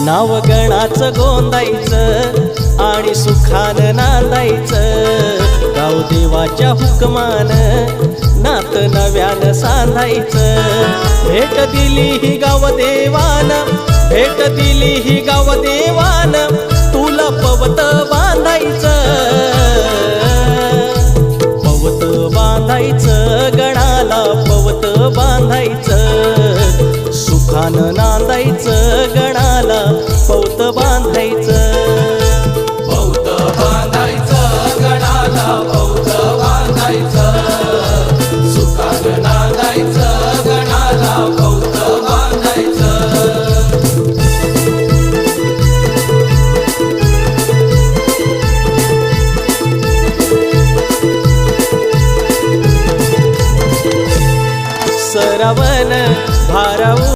नाव गणाचं गोंदायचं आणि सुखानं नांदायचं। गाव देवाच्या हुकमान नात नव्यानं सांधायचं। भेट दिली ही गाव देवान, भेट दिली ही गाव देवान, तुला पवत बांधायचं, पवत बांधायचं, गणाला पवत बांधायचं। सुखानं नांदायचं, गणाला पवत बांधायचं।